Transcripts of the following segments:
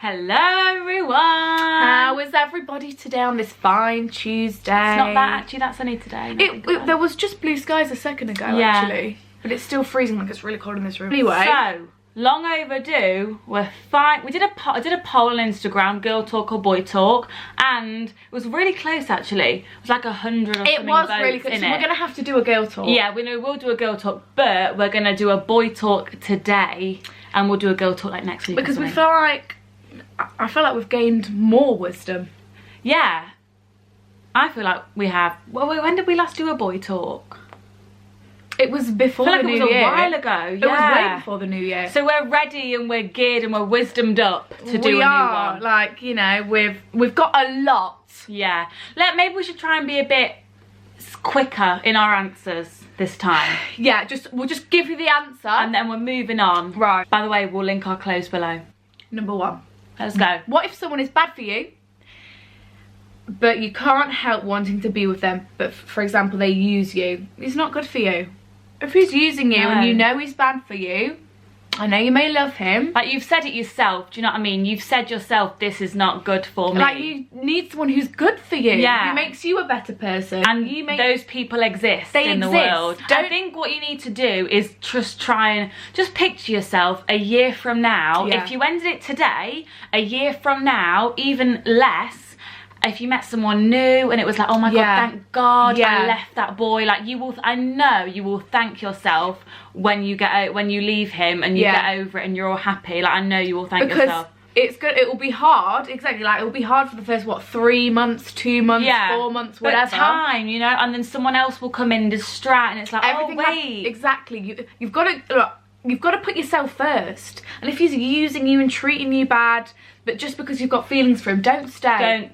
Hello everyone! How is everybody today on this fine Tuesday? It's not that sunny today. There was just blue skies a second ago actually. But it's still freezing, like it's really cold in this room. Anyway. So, long overdue, we're fine. I did a poll on Instagram, girl talk or boy talk, and it was really close actually. It was like 100 or something. It was votes really close, in so it. we're gonna have to do a girl talk. Yeah, we'll do a girl talk, but we're gonna do a boy talk today, and we'll do a girl talk like next week. Because we feel like, I feel like we've gained more wisdom. Yeah. I feel like we have. Well, when did we last do a boy talk? It was before the new year. It was a while ago. Yeah. It was way before the new year. So we're ready and we're geared and we're wisdomed up to do a new one. Like, you know, we've got a lot. Yeah. Maybe we should try and be a bit quicker in our answers this time. Yeah, we'll just give you the answer. And then we're moving on. Right. By the way, we'll link our clothes below. Number 1. Let's go. What if someone is bad for you, but you can't help wanting to be with them, but for example, they use you? He's not good for you. If he's using you and you know he's bad for you, I know you may love him. Like, you've said it yourself, do you know what I mean? You've said yourself, this is not good for me. Like, you need someone who's good for you. Yeah. Who makes you a better person. And those people exist in the world. I think what you need to do is just try and just picture yourself a year from now. Yeah. If you ended it today, a year from now, even less, if you met someone new and it was like, oh my God, thank God I left that boy. Like, I know you will thank yourself when you leave him and you get over it and you're all happy. Like, I know you will thank yourself. It's good. It will be hard, exactly. Like, it will be hard for the first 3 months, 2 months, 4 months, whatever. But time, you know, and then someone else will come in distract, and it's like, everything exactly. You've got to put yourself first. And if he's using you and treating you bad, but just because you've got feelings for him, don't stay.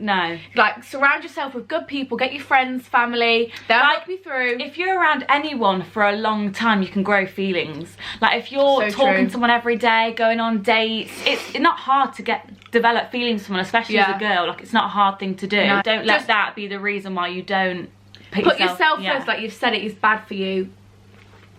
Like, surround yourself with good people. Get your friends, family. They'll help you through. If you're around anyone for a long time, you can grow feelings. Like, if you're talking to someone every day, going on dates, it's not hard to develop feelings for someone, especially as a girl. Like, it's not a hard thing to do. No, don't let that be the reason why you don't put yourself first. Like you've said, it is bad for you.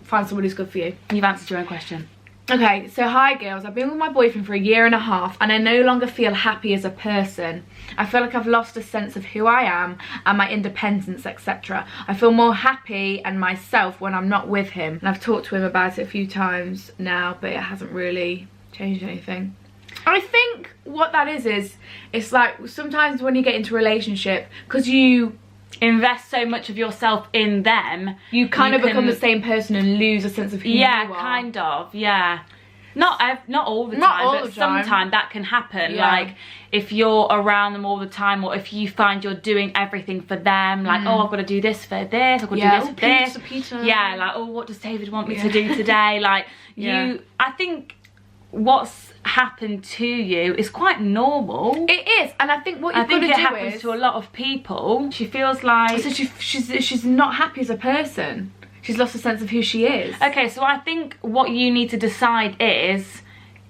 Find someone who's good for you. You've answered your own question. Okay, so hi girls, I've been with my boyfriend for 1.5 years and I no longer feel happy as a person. I feel like I've lost a sense of who I am and my independence, etc. I feel more happy and myself when I'm not with him. And I've talked to him about it a few times now, but it hasn't really changed anything. I think what that is it's like sometimes when you get into a relationship, because you invest so much of yourself in them, you kind of become the same person and lose a sense of who you are. Kind of, not all the time, but sometimes that can happen. Like, if you're around them all the time, or if you find you're doing everything for them, like, oh, I've got to do this for this, I've got to do this for this. Peter. Yeah, like, oh, what does David want me to do today? Like, I think what's happened to you is quite normal. It is, and I think what you've got to do is, it happens to a lot of people. She feels like, so she's not happy as a person. She's lost a sense of who she is. Okay, so I think what you need to decide is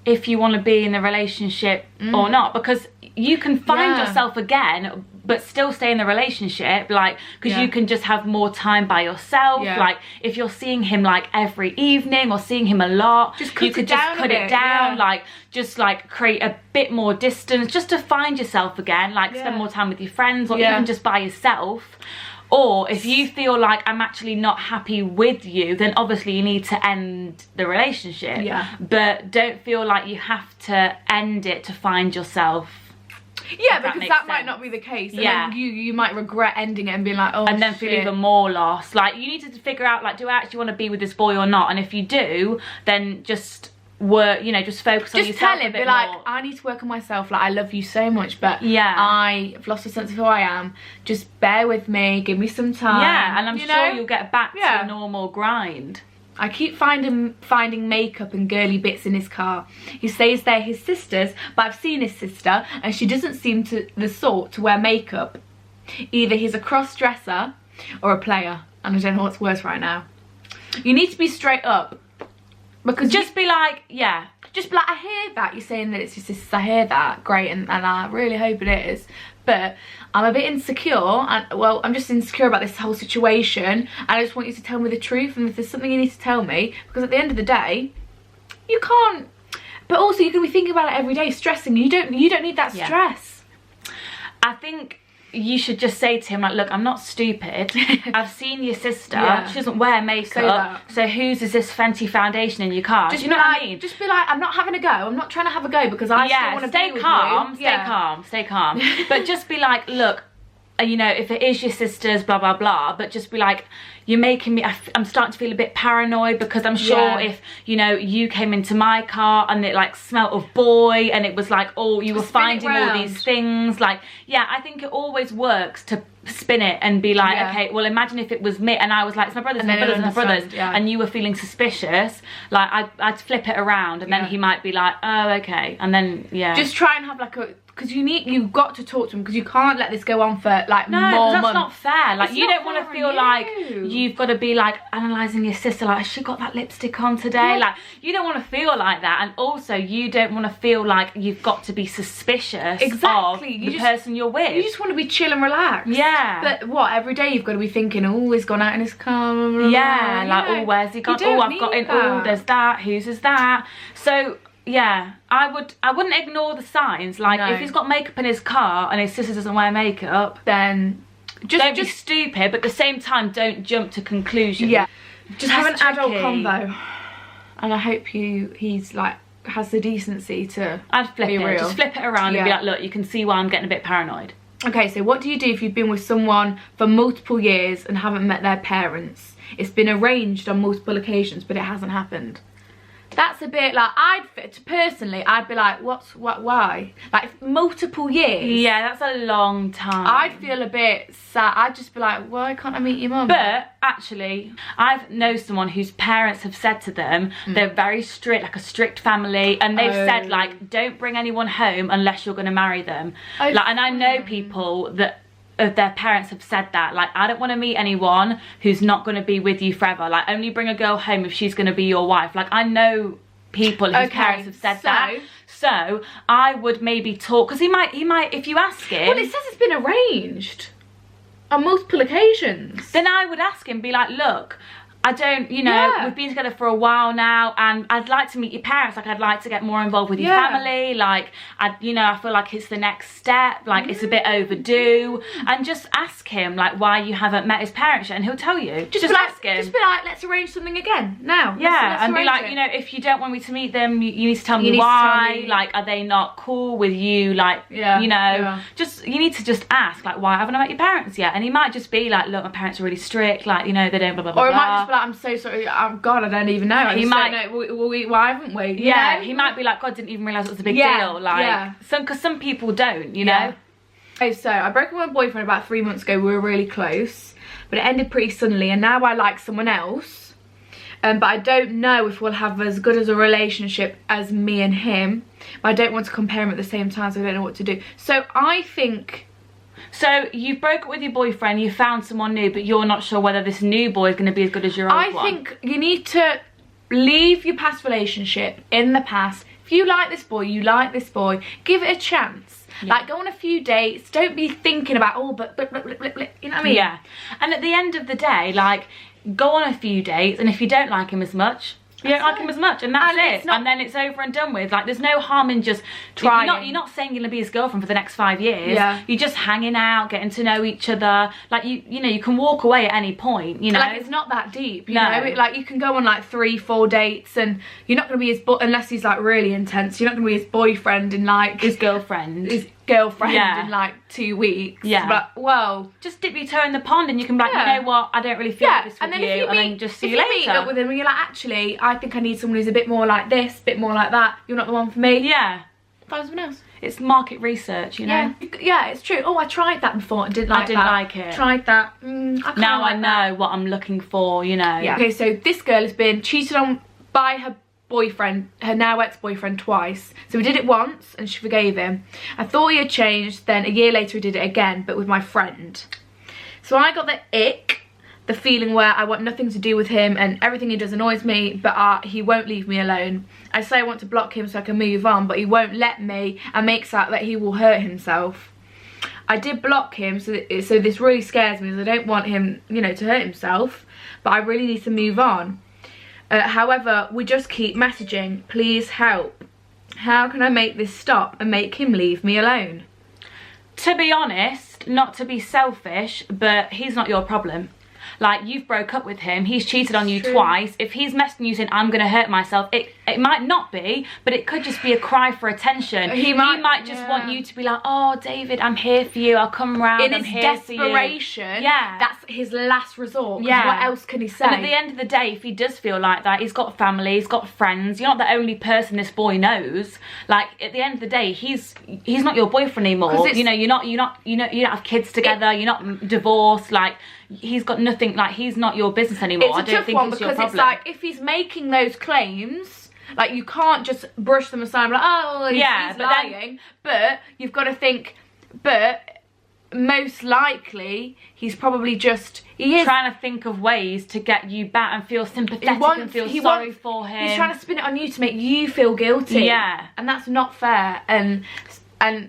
if you want to be in a relationship or not, because you can find yourself again but still stay in the relationship, like, because you can just have more time by yourself. Like, if you're seeing him like every evening or seeing him a lot, you could just cut it down, like, just like create a bit more distance just to find yourself again, like spend more time with your friends or even just by yourself. Or if you feel like I'm actually not happy with you, then obviously you need to end the relationship. But don't feel like you have to end it to find yourself. Yeah, because that might not be the case. And then you might regret ending it and being like, oh, and then feel even more lost. Like, you need to figure out, like, do I actually want to be with this boy or not? And if you do, then just work, just focus on yourself. Just tell him, be like, I need to work on myself. Like, I love you so much, but I've lost a sense of who I am. Just bear with me, give me some time. Yeah, and I'm sure you'll get back to a normal grind. I keep finding makeup and girly bits in his car. He says they're his sister's, but I've seen his sister and she doesn't seem the sort to wear makeup. Either he's a cross-dresser or a player, and I don't know what's worse right now. You need to be straight up. Because just be like, just be like, I hear that you're saying that it's your sister's, I hear that, great, and I really hope it is, but I'm a bit insecure, and well, I'm just insecure about this whole situation, and I just want you to tell me the truth, and if there's something you need to tell me, because at the end of the day, you can't But also, you're going to be thinking about it every day, stressing. You don't need that stress. I think you should just say to him, like, look, I'm not stupid. I've seen your sister. She doesn't wear makeup. So whose is this Fenty foundation in your car? Just Do you know what I mean? Just be like, I'm not having a go. I'm not trying to have a go because I still want to be with you. Stay calm. But just be like, look, you know, if it is your sister's, blah, blah, blah. But just be like, you're making me, I'm starting to feel a bit paranoid because I'm sure if, you know, you came into my car and it like smelt of boy and it was like, oh, you were finding all these things. Like, yeah, I think it always works to spin it and be like, okay, well, imagine if it was me and I was like, it's my brothers, my brothers, and you were feeling suspicious. Like, I'd flip it around and then he might be like, oh, okay. And then, just try and have like a, because you've got to talk to him because you can't let this go on for like more months. That's not fair. Like, you don't want to feel like you've got to be like analysing your sister, like, has she got that lipstick on today? Like, you don't want to feel like that. And also, you don't want to feel like you've got to be suspicious of the person you're with. You just want to be chill and relaxed. Yeah. But what, every day you've got to be thinking, oh, he's gone out in his car. Yeah, like, oh, where's he gone? Oh, I've got in. Oh, there's that. Whose is that? So, yeah, I wouldn't ignore the signs. Like, if he's got makeup in his car and his sister doesn't wear makeup, then don't be stupid, but at the same time, don't jump to conclusions. Yeah, just have an adult convo. And I hope he's like, has the decency to be real. Just flip it around and be like, look, you can see why I'm getting a bit paranoid. Okay, so what do you do if you've been with someone for multiple years and haven't met their parents? It's been arranged on multiple occasions, but it hasn't happened. That's a bit like, personally, I'd be like, why? Like, multiple years. Yeah, that's a long time. I'd feel a bit sad. I'd just be like, why can't I meet your mum? But actually, I've known someone whose parents have said to them, they're very strict, like a strict family, and they've said, like, don't bring anyone home unless you're going to marry them. Like, and I know people that their parents have said that, like, I don't want to meet anyone who's not going to be with you forever. Like, only bring a girl home if she's going to be your wife. Like, I know people whose parents have said that. So I would maybe talk, because he might, if you ask him. Well, it says it's been arranged on multiple occasions. Then I would ask him, be like, look, I don't, you know, we've been together for a while now and I'd like to meet your parents. Like, I'd like to get more involved with your family. Like, you know, I feel like it's the next step. Like, it's a bit overdue. And just ask him, like, why you haven't met his parents yet. And he'll tell you. Just ask him. Just be like, let's arrange something again now. Yeah, let's be like, you know, if you don't want me to meet them, you need to tell me why. Like, are they not cool with you? Like, you know, you need to just ask, like, why haven't I met your parents yet? And he might just be like, look, my parents are really strict. Like, you know, they don't blah, blah, blah. Or it might just be like, I'm so sorry, God, I don't even know. He might know. Why haven't we? Yeah, he might be like, God, didn't even realise it was a big deal. Like, because some people don't, you know. Okay, so I broke up with my boyfriend about 3 months ago. We were really close, but it ended pretty suddenly, and now I like someone else. But I don't know if we'll have as good as a relationship as me and him. But I don't want to compare them at the same time, so I don't know what to do. So I think. So you broke up with your boyfriend, you found someone new, but you're not sure whether this new boy is going to be as good as your old one. I think you need to leave your past relationship in the past. If you like this boy, you like this boy, give it a chance. Like, go on a few dates. Don't be thinking about, oh, but you know what I mean? Yeah. And at the end of the day, like, go on a few dates, and if you don't like him as much, you don't like him as much, and that's it. And then it's over and done with. Like, there's no harm in just trying. You're not saying you're gonna be his girlfriend for the next 5 years. You're just hanging out, getting to know each other. Like, you know, you can walk away at any point, you know. Like, it's not that deep, you know. Like, you can go on like 3-4 dates, and you're not gonna be his unless he's like really intense. You're not gonna be his boyfriend in like his girlfriend. In like 2 weeks. But, well, just dip your toe in the pond and you can be like, you know what, I don't really feel this with you, and then just see you later. If you meet up with him and you're like, actually, I think I need someone who's a bit more like this, a bit more like that, you're not the one for me. Yeah. Find someone else. It's market research, you know. Yeah, it's true. Oh, I tried that before and didn't like it. Tried that. Now I know what I'm looking for, you know. Yeah. Okay, so this girl has been cheated on by her boyfriend, her now ex-boyfriend, twice. So we did it once and she forgave him. I thought he had changed, then a year later we did it again, but with my friend. So I got the ick, the feeling where I want nothing to do with him and everything he does annoys me, but he won't leave me alone. I say I want to block him so I can move on, but he won't let me and makes out that he will hurt himself. I did block him, so this really scares me because I don't want him, you know, to hurt himself, but I really need to move on. However, we just keep messaging, please help. How can I make this stop and make him leave me alone? To be honest, not to be selfish, but he's not your problem. Like, you've broke up with him, he's cheated on you twice. If he's messaging you saying, I'm going to hurt myself, it might not be, but it could just be a cry for attention. He might just want you to be like, oh, David, I'm here for you, I'll come round, in I'm his here for you. desperation, that's his last resort, yeah. What else can he say? And at the end of the day, if he does feel like that, he's got family, he's got friends, you're not the only person this boy knows. Like, at the end of the day, he's not your boyfriend anymore. You know, you don't have kids together, you're not divorced, like, he's got nothing, like, he's not your business anymore. It's a tough one because it's like, if he's making those claims, like, you can't just brush them aside and be like, oh, he's lying. But you've got to think, but most likely he's probably just, he is trying to think of ways to get you back and feel sympathetic and feel sorry for him. He's trying to spin it on you to make you feel guilty. Yeah. And that's not fair. And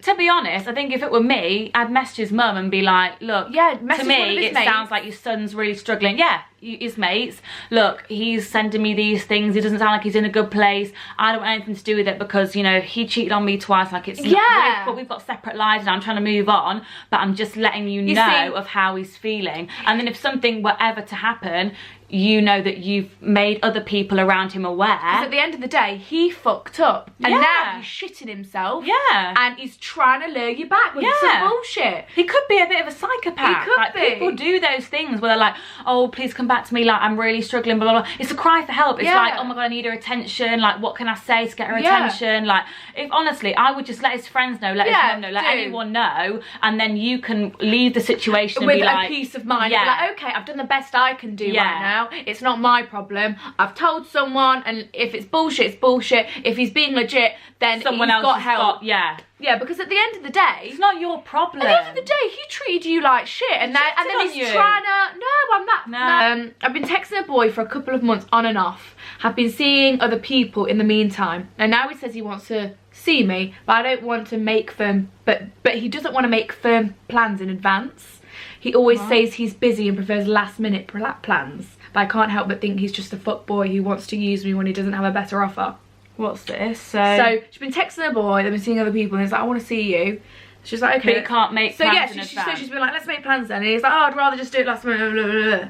to be honest, I think if it were me, I'd message his mum and be like, look, to me, it sounds like your son's really struggling. Yeah, his mates. Look, he's sending me these things. He doesn't sound like he's in a good place. I don't want anything to do with it because, you know, he cheated on me twice. Like, it's not, but we've got separate lives now. I'm trying to move on, but I'm just letting you know of how he's feeling. And then if something were ever to happen, you know that you've made other people around him aware. Because at the end of the day, he fucked up. And now he's shitting himself. Yeah. And he's trying to lure you back with some bullshit. He could be a bit of a psychopath. He could like, be. People do those things where they're like, oh, please come back to me, like, I'm really struggling, blah, blah, blah. It's a cry for help. It's like, oh my God, I need her attention. Like, what can I say to get her attention? Like, if honestly, I would just let his friends know, let his mum know, let anyone know, and then you can leave the situation and with be like, a peace of mind. Like, okay, I've done the best I can do right now. It's not my problem. I've told someone, and if it's bullshit, it's bullshit. If he's being legit, then someone else got help. Yeah, because at the end of the day, it's not your problem. At the end of the day, he treated you like shit, and then he's trying to. No, I'm not. No. I've been texting a boy for a couple of months on and off. Have been seeing other people in the meantime, and now he says he wants to see me, but I don't want to make firm. But he doesn't want to make firm plans in advance. He always says he's busy and prefers last minute plans. But I can't help but think he's just a fuckboy who wants to use me when he doesn't have a better offer. What's this? So she's been texting a boy, they've been seeing other people, and he's like, I want to see you. She's like, okay. But you can't make plans in advance. So she's been like, let's make plans then. And he's like, oh, I'd rather just do it last minute. Blah, blah, blah.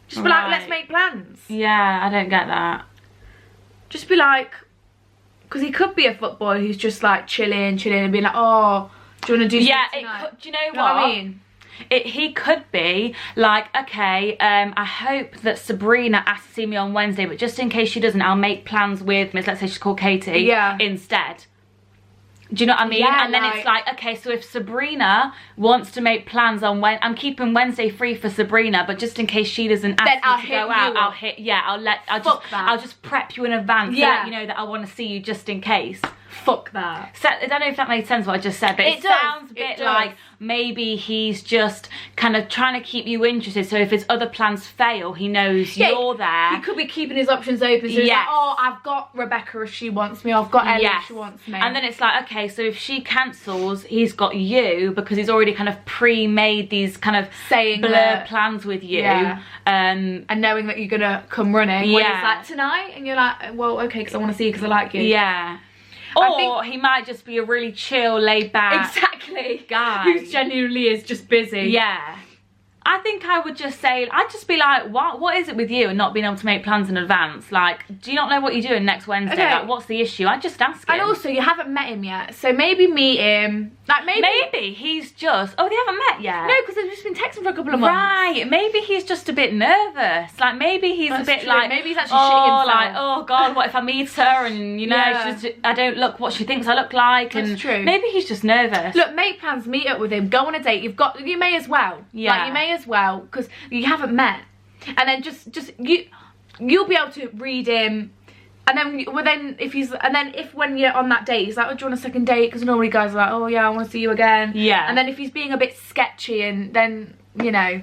Just be like, let's make plans. Yeah, I don't get that. Just be like, because he could be a fuckboy who's just like chilling and being like, oh, do you want to do something tonight? Do you know what I mean? He could be like, okay, I hope that Sabrina asks to see me on Wednesday, but just in case she doesn't, I'll make plans with Miss, let's say she's called Katie, instead. Do you know what I mean? Yeah, and then it's like, okay, so if Sabrina wants to make plans on when I'm keeping Wednesday free for Sabrina, but just in case she doesn't ask me to go out, I'll just prep you in advance to let you know that I want to see you just in case. Fuck that. So, I don't know if that made sense what I just said, but it sounds a bit like maybe he's just kind of trying to keep you interested, so if his other plans fail, he knows you're there. He could be keeping his options open, so he's like, oh, I've got Rebecca if she wants me, I've got Ellie if she wants me. And then it's like, okay, so if she cancels, he's got you, because he's already kind of pre-made these kind of blur plans with you. And knowing that you're going to come running. When it's like, tonight? And you're like, well, okay, because I want to see you because I like you. Yeah. Or he might just be a really chill, laid back guy who genuinely is just busy. Yeah. I think I would just say, I'd just be like, what is it with you and not being able to make plans in advance? Like, do you not know what you're doing next Wednesday? Okay. Like, what's the issue? I'd just ask him. And also, you haven't met him yet, so maybe meet him. Like, maybe he's just, they haven't met yet. No, because they've just been texting for a couple of months. Right, maybe he's just a bit nervous. Like, maybe he's a bit like, maybe he's actually shitting himself. Like, oh God, what if I meet her and, you know, I don't look what she thinks I look like. That's true. Maybe he's just nervous. Look, make plans, meet up with him, go on a date. You may as well. Yeah. Like, you may as well, because you haven't met. And then you'll be able to read him. And then, if when you're on that date, he's like, oh, do you want a second date? Because normally guys are like, oh yeah, I want to see you again. Yeah. And then if he's being a bit sketchy, and then, you know,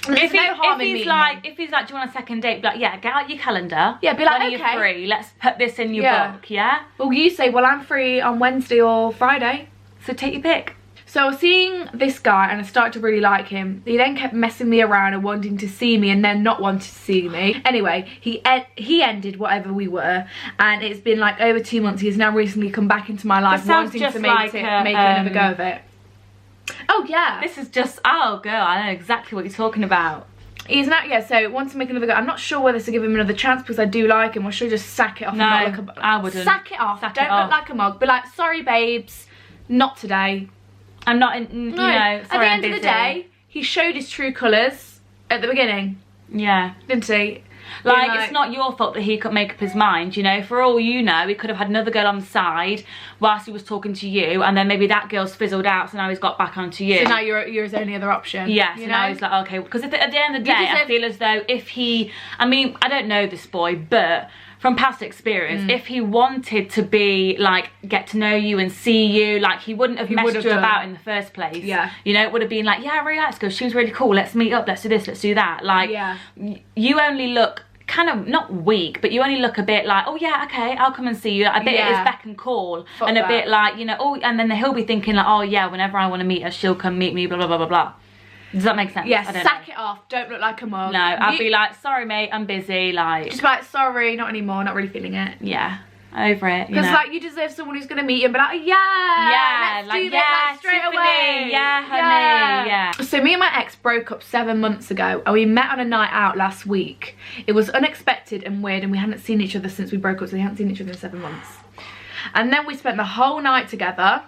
if he's like, do you want a second date? Be like, yeah, get out your calendar. Yeah, be like, when are you free? Let's put this in your book, yeah? Well, you say, well, I'm free on Wednesday or Friday. So take your pick. So I was seeing this guy and I started to really like him. He then kept messing me around and wanting to see me and then not wanting to see me. Anyway, he ended whatever we were, and it's been like over 2 months. He's now recently come back into my life wanting to make another go of it. Oh yeah. This is just, oh girl, I know exactly what you're talking about. He's not, yeah, so wants to make another go. I'm not sure whether to give him another chance because I do like him, or should I just sack it off? No, and not look I wouldn't. Sack it off. Don't look like a mug. Be like, sorry babes, not today. I'm not in, you know, sorry, at the end of the day, he showed his true colours at the beginning. Yeah. Didn't he? Like, it's not your fault that he couldn't make up his mind, you know. For all you know, he could have had another girl on the side whilst he was talking to you, and then maybe that girl's fizzled out, so now he's got back onto you. So now you're his only other option. Yeah, so now he's like, okay, because at the end of the day, I feel as though if he, I mean, I don't know this boy, but from past experience, if he wanted to be, like, get to know you and see you, like, he wouldn't have messed you about in the first place. Yeah. You know, it would have been like, yeah, I really like this girl, she was really cool, let's meet up, let's do this, let's do that. Like, you only look kind of, not weak, but you only look a bit like, oh yeah, okay, I'll come and see you. A bit at his beck and call. And a bit like, you know, oh, and then he'll be thinking like, oh yeah, whenever I want to meet her, she'll come meet me, blah, blah, blah, blah, blah. Does that make sense? Yes, sack it off. Don't look like a mug. No, I'd be like, sorry mate, I'm busy, like. Just like, sorry, not anymore, not really feeling it. Yeah, over it, because like, you deserve someone who's going to meet you and be like, yeah, let's do this, like, straight away. Yeah, honey, yeah. So me and my ex broke up 7 months ago, and we met on a night out last week. It was unexpected and weird, and we hadn't seen each other since we broke up, so we hadn't seen each other in 7 months. And then we spent the whole night together.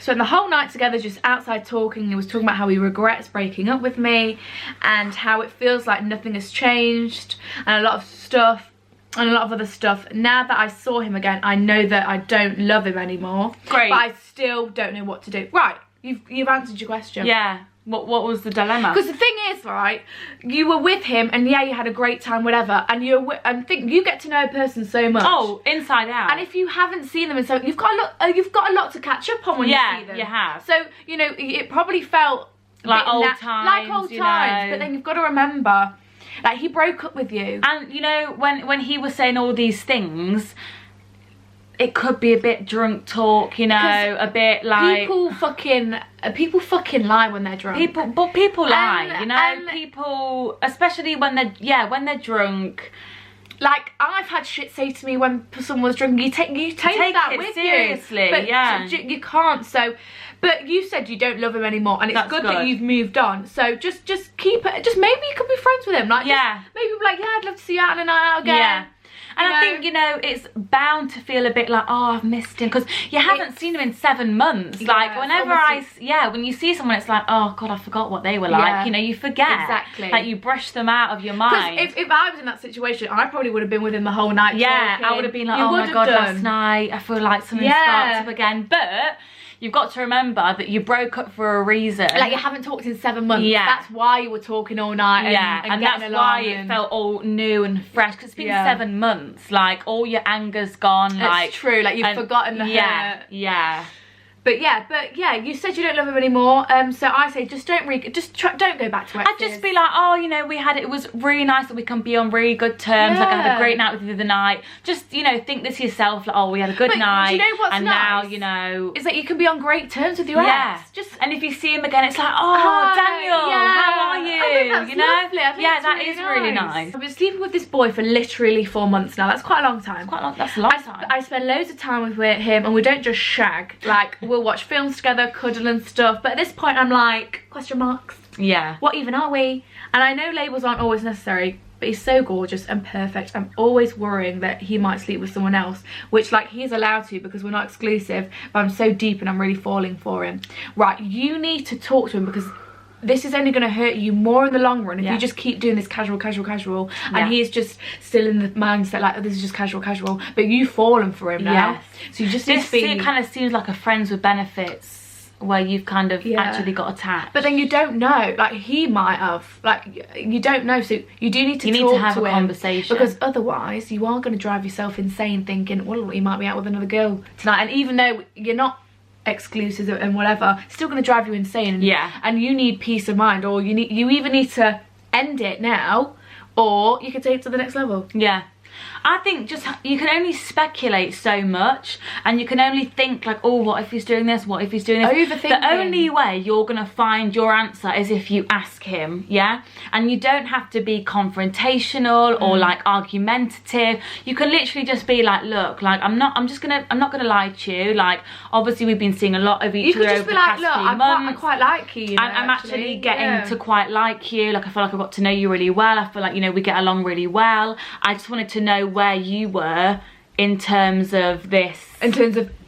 Just outside talking. He was talking about how he regrets breaking up with me and how it feels like nothing has changed and a lot of stuff and a lot of other stuff. Now that I saw him again, I know that I don't love him anymore. Great. But I still don't know what to do. Right, you've answered your question. Yeah. What was the dilemma? Because the thing is, right, you were with him and yeah, you had a great time, whatever, and you get to know a person so much. Oh, inside out. And if you haven't seen them, and so you've got a lot to catch up on when you see them. Yeah, you have. So you know, it probably felt like old times, but then you've got to remember, like, he broke up with you, and you know, when he was saying all these things, it could be a bit drunk talk, you know, a bit like people fucking lie when they're drunk. People lie, you know. People, especially when they're drunk. Like, I've had shit say to me when someone's drunk. You take that with seriously, you. But yeah. You can't. So, but you said you don't love him anymore, and it's good that you've moved on. So just keep it. Just maybe you could be friends with him. Like, maybe be like, yeah, I'd love to see you out on a night out again. Yeah. And I think, you know, it's bound to feel a bit like, oh, I've missed him, because you haven't seen him in 7 months. Like, whenever when you see someone, it's like, oh God, I forgot what they were like. You know, you forget. Exactly. Like, you brush them out of your mind. Because if I was in that situation, I probably would have been with him the whole night. Yeah, talking. I would have been like, oh my God, last night, I feel like something sparked up again. But you've got to remember that you broke up for a reason. Like, you haven't talked in 7 months. Yeah. That's why you were talking all night. And that's why it felt all new and fresh. Because it's been 7 months. Like, all your anger's gone. It's true. Like, you've forgotten the hurt. Yeah. But yeah, you said you don't love him anymore. So I say just don't go back to it. I'd just be like, oh, you know, it was really nice that we can be on really good terms. Like, I had a great night with you the other night. Just, you know, think this to yourself, like, oh, we had a good night. Do you know what's and nice? Now, you know, is that you can be on great terms with your ex. And if you see him again, it's like, oh, Daniel, how are you? I think that's lovely. I think that is really nice. I've been sleeping with this boy for literally 4 months now. That's quite a long time. That's a long time. I spend loads of time with him, and we don't just shag. Like, we'll watch films together, cuddle and stuff, but at this point I'm like, question marks. Yeah. What even are we? And I know labels aren't always necessary, but he's so gorgeous and perfect. I'm always worrying that he might sleep with someone else, which, like, he's allowed to because we're not exclusive, but I'm so deep and I'm really falling for him. Right, you need to talk to him, because this is only going to hurt you more in the long run if you just keep doing this casual, and he's just still in the mindset like, oh, this is just casual, but you've fallen for him now. So you just need to be... It kind of seems like a friends with benefits, where you've kind of actually got attached. But then you don't know, like, he might have, like, you don't know, so you do need to talk to have a conversation, because otherwise you are going to drive yourself insane thinking, well, he might be out with another girl tonight, and even though you're not exclusive and whatever, it's still going to drive you insane, and you need peace of mind, or you either need to end it now, or you can take it to the next level. I think just, you can only speculate so much, and you can only think like, oh, what if he's doing this, what if he's doing this. Overthinking. The only way you're gonna find your answer is if you ask him, yeah? And you don't have to be confrontational or like argumentative. You can literally just be like, look, like I'm not gonna lie to you, like obviously we've been seeing a lot of each other over the past few months. I quite like you, I'm actually getting to quite like you. Like I feel like I got to know you really well. I feel like, you know, we get along really well. I just wanted to know where you were in terms of this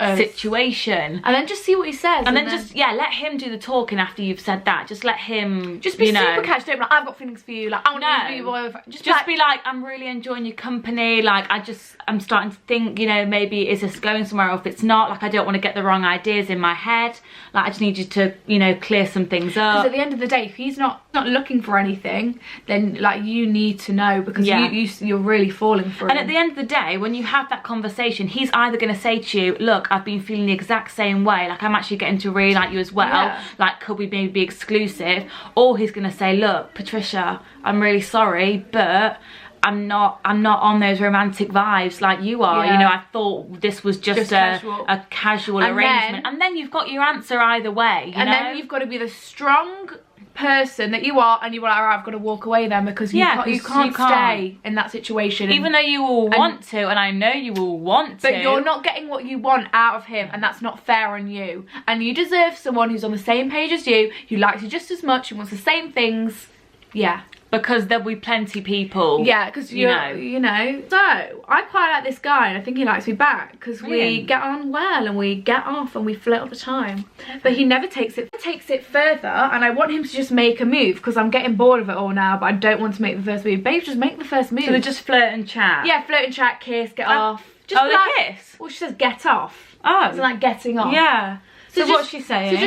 situation, and then just see what he says, and then just let him do the talking after you've said that. Just let him just be super casual. Don't be like, I've got feelings for you, like I want to be your boyfriend. Just be like, I'm really enjoying your company, like I'm starting to think, you know, maybe is this going somewhere, or if it's not, like I don't want to get the wrong ideas in my head, like I just need you to, you know, clear some things up. Because at the end of the day, if he's not looking for anything, then like you need to know, because you're really falling for him. And at the end of the day, when you have that conversation, he's either going to say to you, look, I've been feeling the exact same way, like I'm actually getting to really like you as well, like could we maybe be exclusive? Or he's going to say, look, Patricia, I'm really sorry, but I'm not on those romantic vibes like you are. You know, I thought this was just a casual arrangement. And then you've got your answer either way, you know? Then you've got to be the strong person that you are, and you're like, all right, I've got to walk away then, because you can't stay in that situation. Even though you will want to, and I know you will want to. But you're not getting what you want out of him, and that's not fair on you. And you deserve someone who's on the same page as you, who likes you just as much, who wants the same things. Yeah. Because there'll be plenty people. Yeah, because you know. So I quite like this guy, and I think he likes me back, because we get on well, and we get off, and we flirt all the time. But he never takes it further, and I want him to just make a move, because I'm getting bored of it all now. But I don't want to make the first move. Babe, just make the first move. So they just flirt and chat. Yeah, flirt and chat, kiss, get off. Just they kiss. Well, she says get off. Oh, it's like getting off. Yeah. So what's she saying?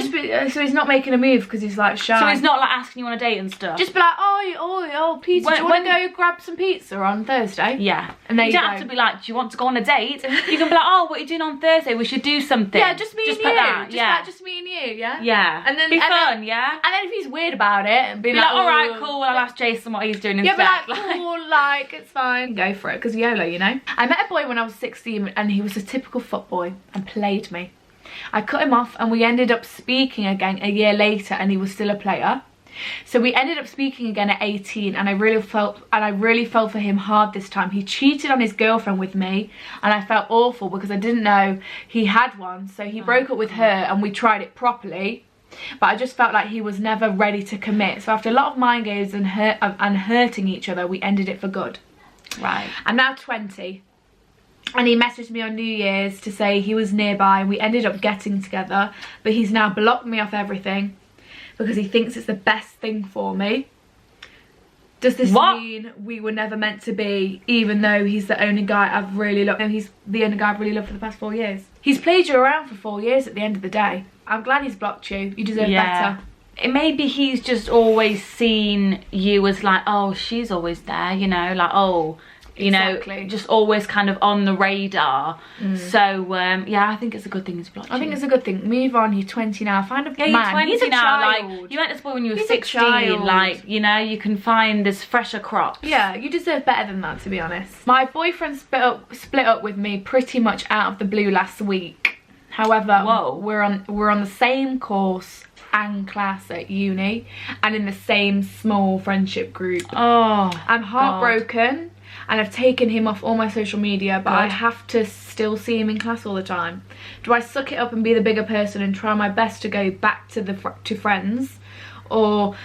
So he's not making a move because he's like shy. So he's not like asking you on a date and stuff? Just be like, oh, pizza, do you want to go grab some pizza on Thursday? Yeah. And there you don't have to be like, do you want to go on a date? You can be like, oh, what are you doing on Thursday? We should do something. Yeah, just me and you. Just me and you, yeah? Yeah. And then, be fun, yeah? And then if he's weird about it, and be like, all right, cool, I'll ask Jason what he's doing instead. Yeah, be like, cool, like, it's fine. Go for it, because YOLO, you know? I met a boy when I was 16, and he was a typical fuckboy and played me. I cut him off, and we ended up speaking again a year later, and he was still a player. So we ended up speaking again at 18, and I really fell for him hard this time. He cheated on his girlfriend with me, and I felt awful because I didn't know he had one. So he broke up with her, and we tried it properly, but I just felt like he was never ready to commit. So after a lot of mind games and hurting each other, we ended it for good. Right. I'm now 20. And he messaged me on New Year's to say he was nearby, and we ended up getting together, but he's now blocked me off everything because he thinks it's the best thing for me. Does this mean we were never meant to be, even though he's the only guy I've really loved? No, he's the only guy I've really loved for the past 4 years. He's played you around for 4 years at the end of the day. I'm glad he's blocked you. You deserve better. Maybe he's just always seen you as like, oh, she's always there, you know, like, oh, you know, just always kind of on the radar. So yeah, I think it's a good thing he's blocked you. I think it's a good thing. Move on. You're 20 now. Find a man. You're 20 he's a now. child. Like, you met this boy when you were 16. Like, you know, you can find this fresher crops. Yeah, you deserve better than that, to be honest. My boyfriend split up with me pretty much out of the blue last week. However, we're on the same course and class at uni, and in the same small friendship group. Oh, I'm heartbroken. And I've taken him off all my social media, but I have to still see him in class all the time. Do I suck it up and be the bigger person and try my best to go back to friends, or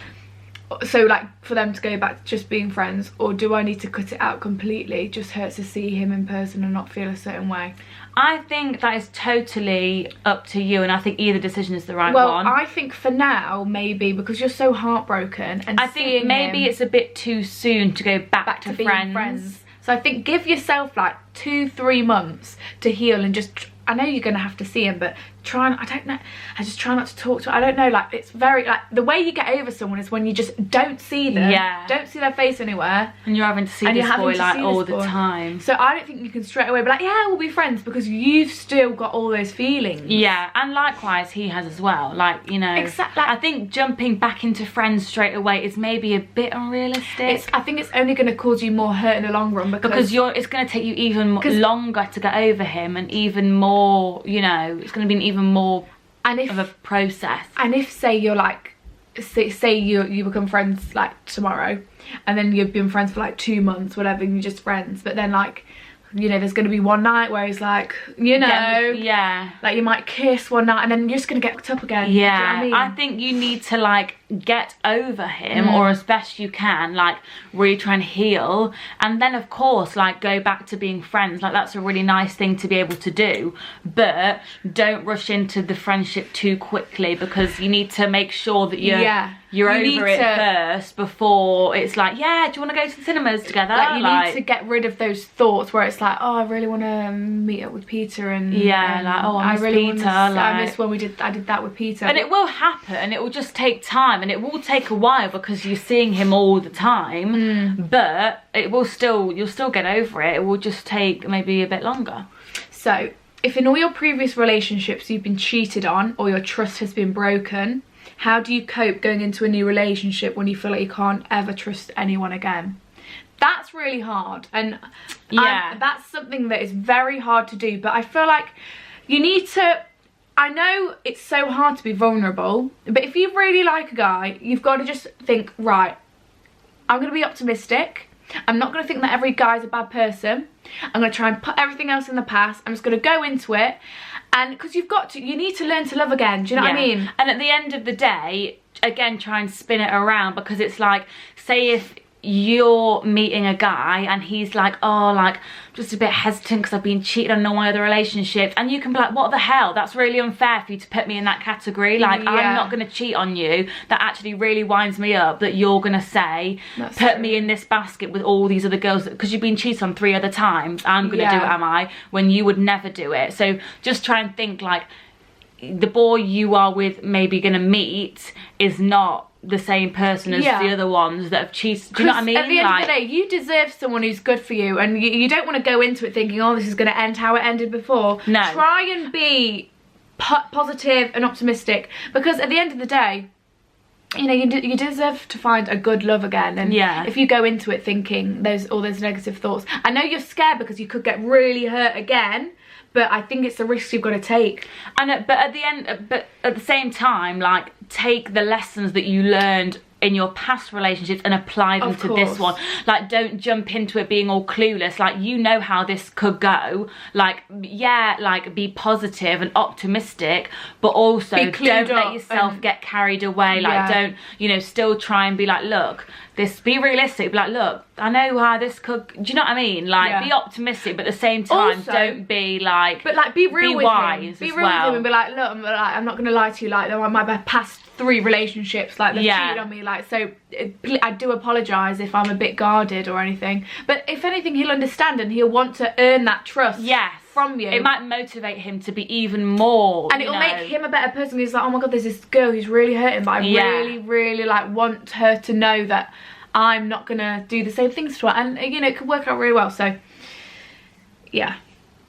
so like for them to go back to just being friends, or do I need to cut it out completely? It just hurts to see him in person and not feel a certain way. I think that is totally up to you, and I think either decision is the right one. Well, I think for now, maybe, because you're so heartbroken, and I think maybe it's a bit too soon to go back to being friends. So I think give yourself like 2-3 months to heal, and just, I know you're going to have to see him, but I don't know, I just try not to talk to her. I don't know, like, it's very, like, the way you get over someone is when you just don't see them, don't see their face anywhere, and you're having to see this boy like all the time. So I don't think you can straight away be like, yeah, we'll be friends, because you've still got all those feelings. Yeah, and likewise he has as well, like, you know. Exactly. I think jumping back into friends straight away is maybe a bit unrealistic. I think it's only going to cause you more hurt in the long run, because it's going to take you even longer to get over him, and even more, you know, it's going to be an even more of a process. And if, say, you're like, say you become friends like tomorrow, and then you've been friends for like 2 months, whatever, and you're just friends, but then, like, you know, there's going to be one night where he's like, you know, like, you might kiss one night and then you're just going to get hooked up again. Yeah, do you know what I mean? I think you need to, like, get over him, or as best you can, like, really try and heal, and then, of course, like, go back to being friends. Like, that's a really nice thing to be able to do, but don't rush into the friendship too quickly, because you need to make sure that you're over it first, before it's like, yeah, do you want to go to the cinemas together? Like, you need to get rid of those thoughts where it's like, oh, I really want to meet up with Peter, and like, oh, I miss Peter, I miss when I did that with Peter. And it will happen, it will just take time, and it will take a while, because you're seeing him all the time, but you'll still get over it. It will just take maybe a bit longer. So if in all your previous relationships you've been cheated on, or your trust has been broken, how do you cope going into a new relationship when you feel like you can't ever trust anyone again? That's really hard, and that's something that is very hard to do, but I feel like you need to, I know it's so hard to be vulnerable, but if you really like a guy, you've got to just think, right, I'm going to be optimistic. I'm not going to think that every guy's a bad person. I'm going to try and put everything else in the past. I'm just going to go into it. And because you need to learn to love again. Do you know what I mean? And at the end of the day, again, try and spin it around, because it's like, say if you're meeting a guy and he's like, oh, like, just a bit hesitant because I've been cheated on all my other relationships, and you can be like, what the hell, that's really unfair for you to put me in that category. Like, I'm not going to cheat on you. That actually really winds me up that you're going to say, put me in this basket with all these other girls, because you've been cheated on 3 other times, I'm going to do it, am I, when you would never do it. So just try and think, like, the boy you are with maybe going to meet is not the same person as the other ones that have cheated. Do you know what I mean? At the end of the day, you deserve someone who's good for you, and you don't want to go into it thinking, oh, this is going to end how it ended before. No. Try and be positive and optimistic, because at the end of the day, you know, you deserve to find a good love again. And if you go into it thinking all those negative thoughts, I know you're scared because you could get really hurt again, but I think it's the risk you've got to take. And but at the same time, like, take the lessons that you learned in your past relationships and apply them to this one. Like, don't jump into it being all clueless. Like, you know how this could go. Like, like, be positive and optimistic, but also don't let yourself get carried away. Like, don't, you know, still try and be like, look, be realistic. Be like, look, I know how this could, do you know what I mean? Like, be optimistic, but at the same time, also, don't be like, but like, be real with him. Be real with him and be like, look, I'm not going to lie to you. Like, my past 3 relationships, like, they've cheated on me. Like, so I do apologise if I'm a bit guarded or anything. But if anything, he'll understand, and he'll want to earn that trust. From you. It might motivate him to be even more, and it'll make him a better person. He's like, oh my god, there's this girl who's really hurting, but I really like want her to know that I'm not gonna do the same things to her, and you know, it could work out really well. So yeah,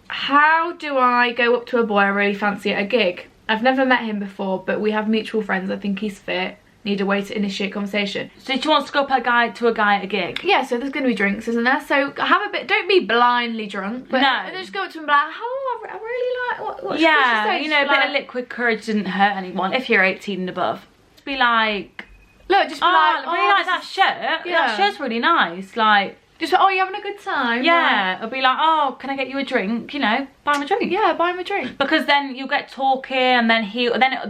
how do I go up to a boy I really fancy at a gig? I've never met him before, but we have mutual friends. I think he's fit. Need a way to initiate conversation. So she wants to go up to a guy at a gig? Yeah, so there's going to be drinks, isn't there? So have a bit, don't be blindly drunk, but just go up to him and be like, oh, I really like, what's you know, a bit of liquid courage didn't hurt anyone, if you're 18 and above. Just be like, look, just be like, I really like that shirt. Yeah. That shirt's really nice. Like, just like, oh, you're having a good time. Yeah, I'll be like, oh, can I get you a drink? You know, buy him a drink. Yeah, buy him a drink. Because then you'll get talking, and then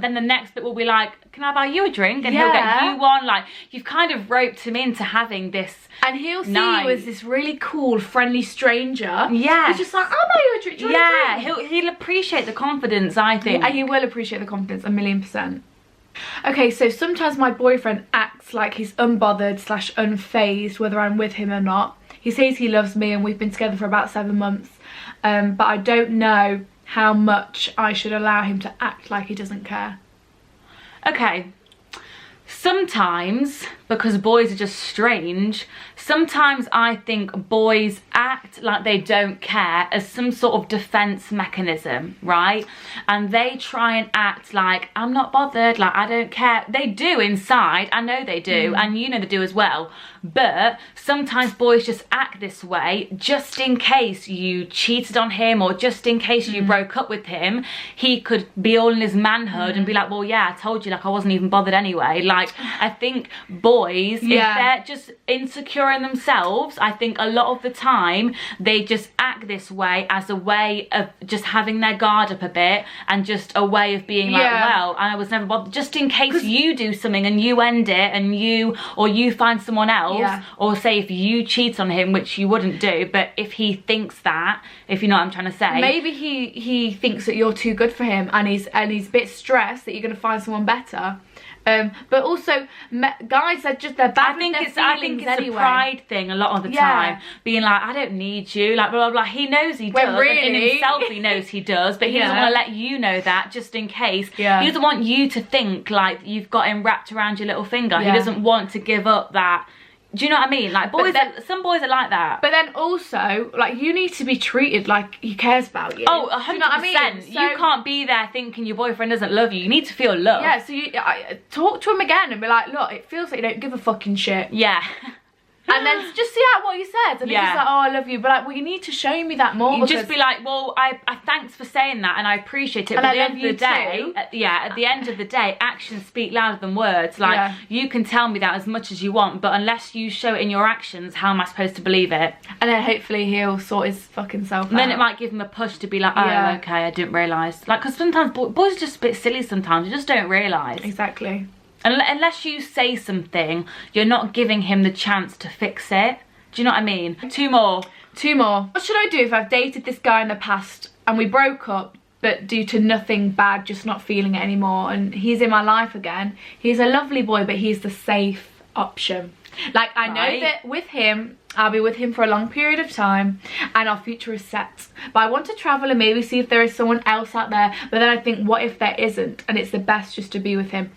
then the next bit will be like, can I buy you a drink? And he'll get you one. Like, you've kind of roped him into having this. And he'll see you as this really cool, friendly stranger. Yeah. He's just like, I'll buy you a drink. Do you want a drink? He'll appreciate the confidence, I think. And he will appreciate the confidence, 1,000,000%. Okay, so sometimes my boyfriend acts like he's unbothered / unfazed whether I'm with him or not. He says he loves me and we've been together for about 7 months, but I don't know how much I should allow him to act like he doesn't care. Okay. Sometimes, because boys are just strange, sometimes I think boys act like they don't care as some sort of defense mechanism, right? And they try and act like, I'm not bothered, like I don't care. They do inside, I know they do, and you know they do as well. But sometimes boys just act this way just in case you cheated on him, or just in case you broke up with him. He could be all in his manhood and be like, well, yeah, I told you, like I wasn't even bothered anyway. Like, I think boys, if they're just insecure in themselves, I think a lot of the time they just act this way as a way of just having their guard up a bit, and just a way of being like, well, I was never bothered, just in case you do something and you end it, and you find someone else, or say if you cheat on him, which you wouldn't do, but if he thinks that, if you know what I'm trying to say, maybe he thinks that you're too good for him, and he's a bit stressed that you're going to find someone better. But also, guys are just, they're bad with their feelings anyway. I think it's a pride thing a lot of the time, being like, I don't need you, like blah blah blah. He knows he does, really, and in himself he knows he does, but he doesn't want to let you know that, just in case. He doesn't want you to think like you've got him wrapped around your little finger. He doesn't want to give up that. Do you know what I mean? Like boys, some boys are like that. But then also, like, you need to be treated like he cares about you. Oh, 100%. You know what I mean? So, you can't be there thinking your boyfriend doesn't love you. You need to feel love. Yeah, so you talk to him again and be like, look, it feels like you don't give a fucking shit. Yeah. And then just see out what he says. And he's just like, oh, I love you. But like, well, you need to show me that more. You just be like, well, I thanks for saying that, and I appreciate it. But at the end of the day, at the end of the day, actions speak louder than words. Like, you can tell me that as much as you want, but unless you show it in your actions, how am I supposed to believe it? And then hopefully he'll sort his fucking self out. And then it might give him a push to be like, oh, okay, I didn't realise. Like, because sometimes boys are just a bit silly sometimes. You just don't realise. Exactly. Unless you say something, you're not giving him the chance to fix it. Do you know what I mean? Two more. What should I do if I've dated this guy in the past and we broke up, but due to nothing bad, just not feeling it anymore, and he's in my life again? He's a lovely boy, but he's the safe option. Like, I know that with him, I'll be with him for a long period of time and our future is set. But I want to travel and maybe see if there is someone else out there. But then I think, what if there isn't, and it's the best just to be with him?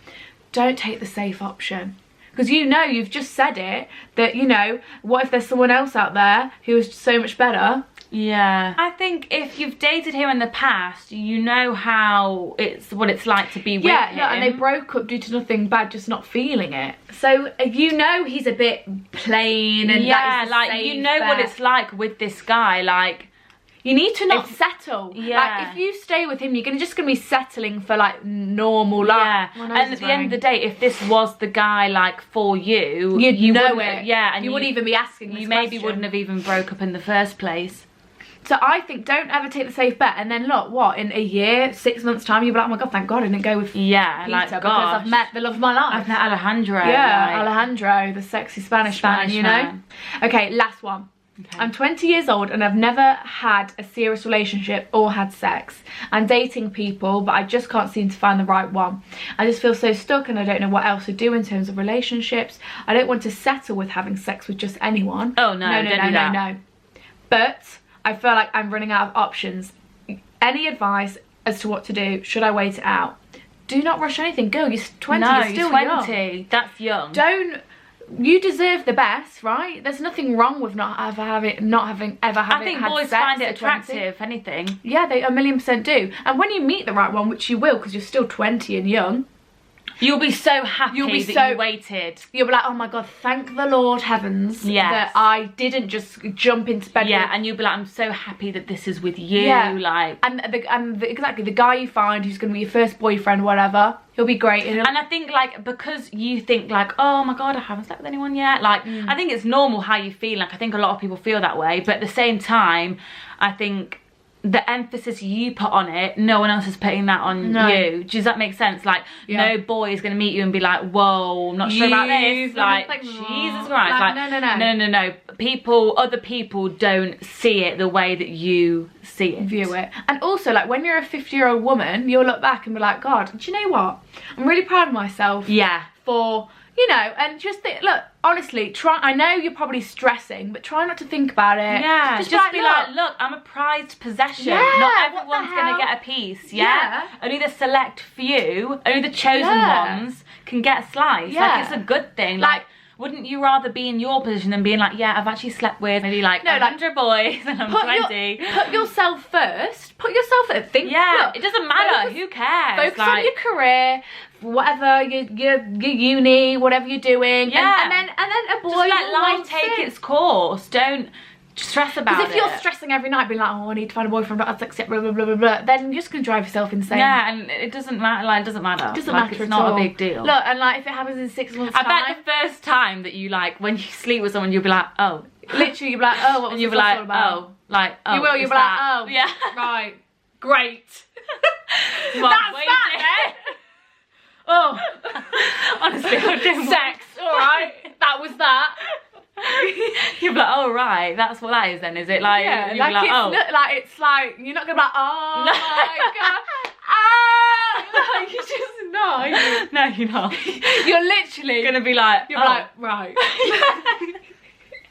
Don't take the safe option. Because you know, you've just said it, that, you know, what if there's someone else out there who is so much better? Yeah. I think if you've dated him in the past, you know what it's like to be with him. Yeah, and they broke up due to nothing bad, just not feeling it. So you know he's a bit plain, and like you know what it's like with this guy. Like, you need to not settle. Like, if you stay with him, you're just gonna be settling for like normal life. Yeah. And at the end of the day, if this was the guy like for you, you know it. Yeah, and you wouldn't even be asking this question. You maybe wouldn't have even broke up in the first place. So I think, don't ever take the safe bet, and then look, what, in a year, 6 months time, you'll be like, oh my god, thank god I didn't go with Peter, like, because I've met the love of my life. I've met Alejandro. Yeah, like, Alejandro, the sexy Spanish man, you know? Okay, last one. Okay. I'm 20 years old and I've never had a serious relationship or had sex. I'm dating people, but I just can't seem to find the right one. I just feel so stuck and I don't know what else to do in terms of relationships. I don't want to settle with having sex with just anyone. Oh no, no. But I feel like I'm running out of options. Any advice as to what to do? Should I wait it out? Do not rush anything. Girl, you're 20, no, you're still 20. Young. That's young. You deserve the best, right? There's nothing wrong with not having ever had sex. I think boys find it attractive, if anything. Yeah, they 1,000,000% do. And when you meet the right one, which you will, because you're still 20 and young, you'll be so happy that you waited. You'll be like, oh my god, thank the Lord heavens that I didn't just jump into bed. Yeah, and you'll be like, I'm so happy that this is with you. Like, exactly, the guy you find who's going to be your first boyfriend, whatever, he'll be great. And I think, like, because you think like, oh my god, I haven't slept with anyone yet. Like, I think it's normal how you feel. Like, I think a lot of people feel that way, but at the same time, I think the emphasis you put on it, no one else is putting that on you. Does that make sense? Like, no boy is going to meet you and be like, whoa, I'm not sure about this. Like, Jesus Christ. Like, no. Other people don't see it the way that you see it. View it. And also, like, when you're a 50-year-old woman, you'll look back and be like, God, do you know what? I'm really proud of myself. Yeah. For, You know, and just think, look, honestly, I know you're probably stressing, but try not to think about it. Yeah, just be like, look, I'm a prized possession. Yeah, not everyone's going to get a piece, yeah? Only the select few, only the chosen ones can get a slice. Yeah. Like, it's a good thing. Like, wouldn't you rather be in your position than being like, yeah, I've actually slept with maybe like 100 boys and I'm 20. Put yourself first. Put yourself first. Think, look, it doesn't matter. Who cares? Focus on your career, whatever, your uni, whatever you're doing. Yeah. And then a boy just let life take its course. Don't stress about it. Because if you're stressing every night, being like, oh, I need to find a boyfriend, but that's blah, blah, blah, blah, blah, then you're just going to drive yourself insane. Yeah, and it doesn't matter. Like, it doesn't matter. It doesn't like, matter it's at all. not a big deal. Look, and like, if it happens in 6 months' time. I bet the first time that you, like, when you sleep with someone, you'll be like, oh. Literally, you'll be like, oh, what was this all about? Oh. Like, oh. You will, you'll be like, oh. Yeah. Right. Great. Well, that's that, then. Oh. Honestly, I don't Sex, alright. That was that. You'll be like, oh right, that's what that is then, is it? Like, yeah, you'll like, be like, oh. It's like, you're not gonna be like, oh my god, ah, like, you're just not. No, you're not. You're literally gonna be like, you're like, right.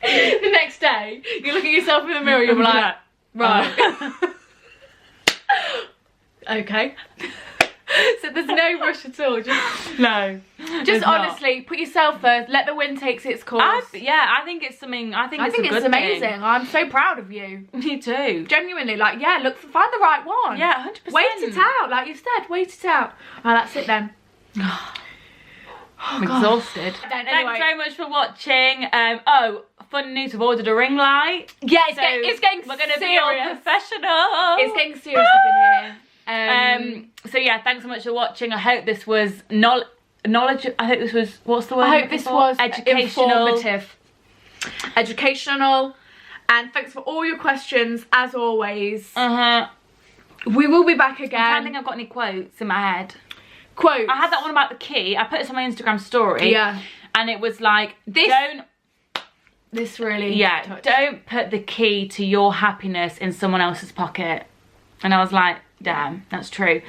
The next day, you look at yourself in the mirror, you'll be like, right. Okay. So there's no rush at all. Just honestly, put yourself first. Let the wind take its course. I think it's something. I think it's amazing. Thing. I'm so proud of you. Me too. Genuinely, like, yeah, look, find the right one. Yeah, 100%. Wait it out, like you said. Wait it out. Oh, that's it then. I'm exhausted. Then, Thanks very much for watching. Fun news, we've ordered a ring light. Yeah, it's getting we're going to serious. be all professional. It's getting serious up in here. So yeah, thanks so much for watching. I hope this was knowledge. I hope this was, what's the word? I hope this was educational, informative, educational, and thanks for all your questions as always. We will be back again. I don't think I've got any quotes in my head. Quotes. I had that one about the key. I put this on my Instagram story. Yeah. And it was like, This really. Yeah. touched. Don't put the key to your happiness in someone else's pocket. And I was like, damn, that's true.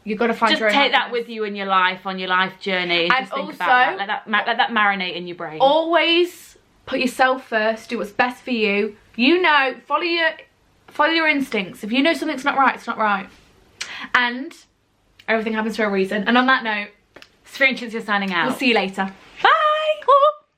You've got to find your own Just take that happiness. with you in your life, on your life journey. And just think also, about that. Let that marinate in your brain. Always put yourself first. Do what's best for you. You know, follow your instincts. If you know something's not right, it's not right. And everything happens for a reason. And on that note, Sophia and Cinzia signing out. We'll see you later.